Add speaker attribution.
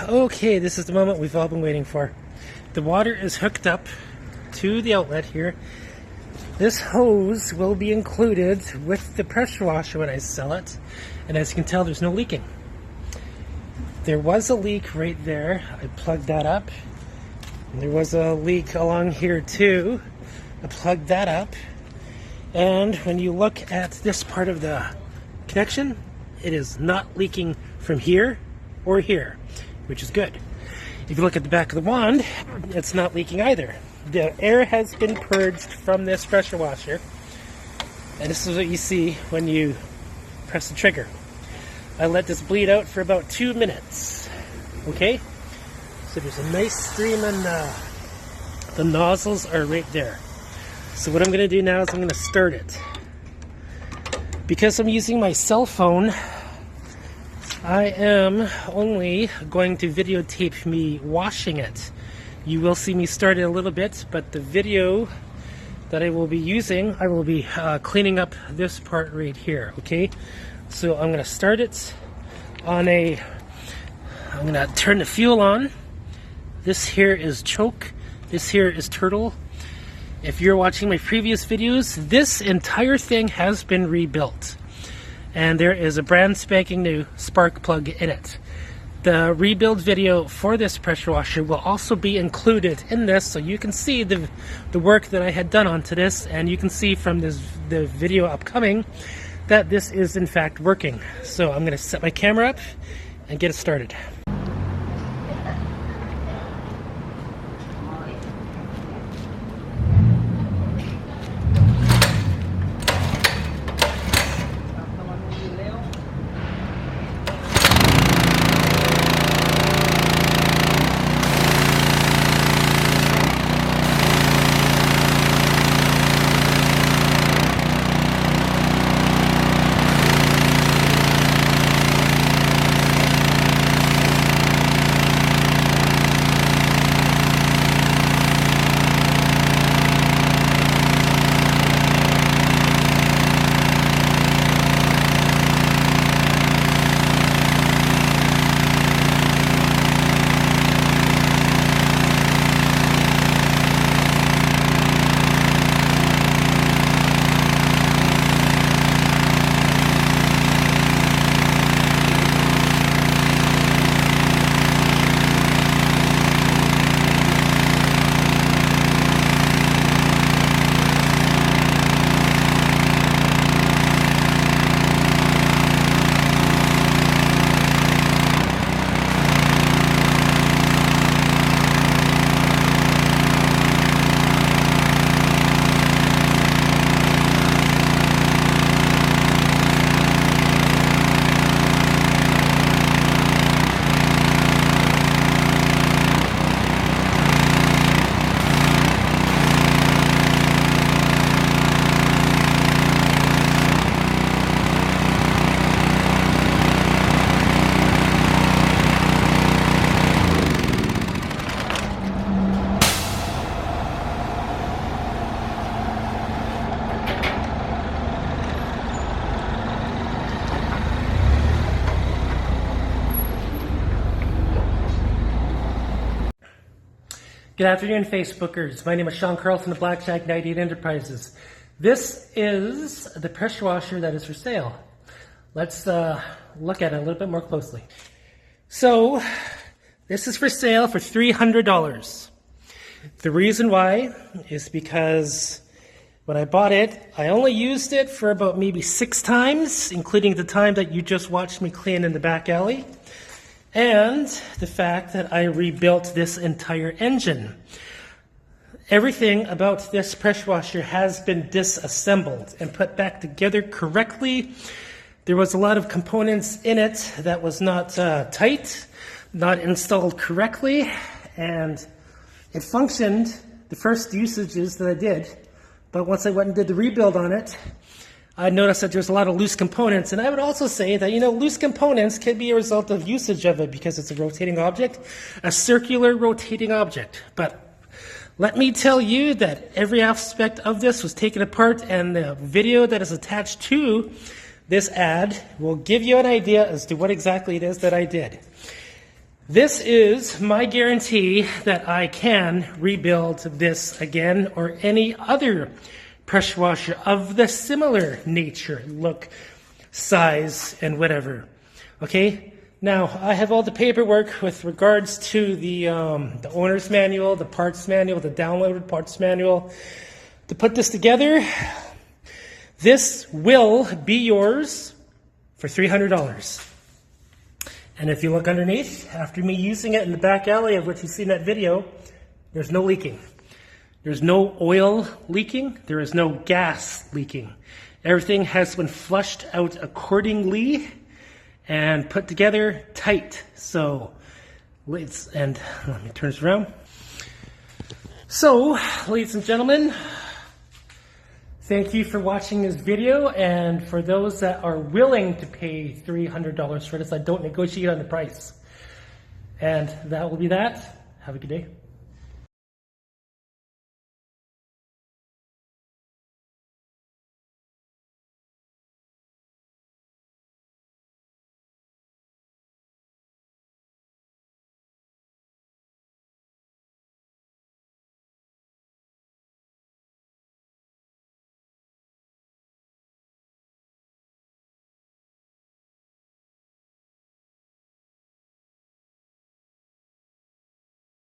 Speaker 1: Okay, this is the moment we've all been waiting for. The water is hooked up to the outlet here. This hose will be included with the pressure washer when I sell it. And as you can tell, there's no leaking. There was a leak right there. I plugged that up. And there was a leak along here too. I plugged that up. And when you look at this part of the connection, it is not leaking from here or here, which is good. If you look at the back of the wand, it's not leaking either. The air has been purged from this pressure washer, and this is what you see when you press the trigger. I let this bleed out for about 2 minutes. Okay, so there's a nice stream, and the nozzles are right there. So what I'm going to do now is I'm going to start it. Because I'm using my cell phone, I am only going to videotape me washing it. You will see me start it a little bit, but the video that I will be using, I will be cleaning up this part right here, okay? So I'm going to start it on I'm going to turn the fuel on. This here is choke. This here is turtle. If you're watching my previous videos, this entire thing has been rebuilt. And there is a brand spanking new spark plug in it. The rebuild video for this pressure washer will also be included in this, so you can see the work that I had done onto this, and you can see from the video upcoming that this is in fact working. So I'm going to set my camera up and get it started. Good afternoon, Facebookers. My name is Sean Carlson of Blackjack 98 Enterprises. This is the pressure washer that is for sale. Let's look at it a little bit more closely. So, this is for sale for $300. The reason why is because when I bought it, I only used it for about maybe 6 times, including the time that you just watched me clean in the back alley. And the fact that I rebuilt this entire engine. Everything about this pressure washer has been disassembled and put back together correctly. There was a lot of components in it that was not tight, not installed correctly, and it functioned the first usages that I did. But once I went and did the rebuild on it, I noticed that there's a lot of loose components, and I would also say that, loose components can be a result of usage of it because it's a rotating object, a circular rotating object. But let me tell you that every aspect of this was taken apart, and the video that is attached to this ad will give you an idea as to what exactly it is that I did. This is my guarantee that I can rebuild this again or any other pressure washer of the similar nature, look, size, and whatever. Okay? Now, I have all the paperwork with regards to the owner's manual, the parts manual, the downloaded parts manual. To put this together, this will be yours for $300. And if you look underneath, after me using it in the back alley of what you see in that video, there's no leaking. There's no oil leaking. There is no gas leaking. Everything has been flushed out accordingly and put together tight. So, let me turn this around. So, ladies and gentlemen, thank you for watching this video, and for those that are willing to pay $300 for this, I don't negotiate on the price. And that will be that. Have a good day.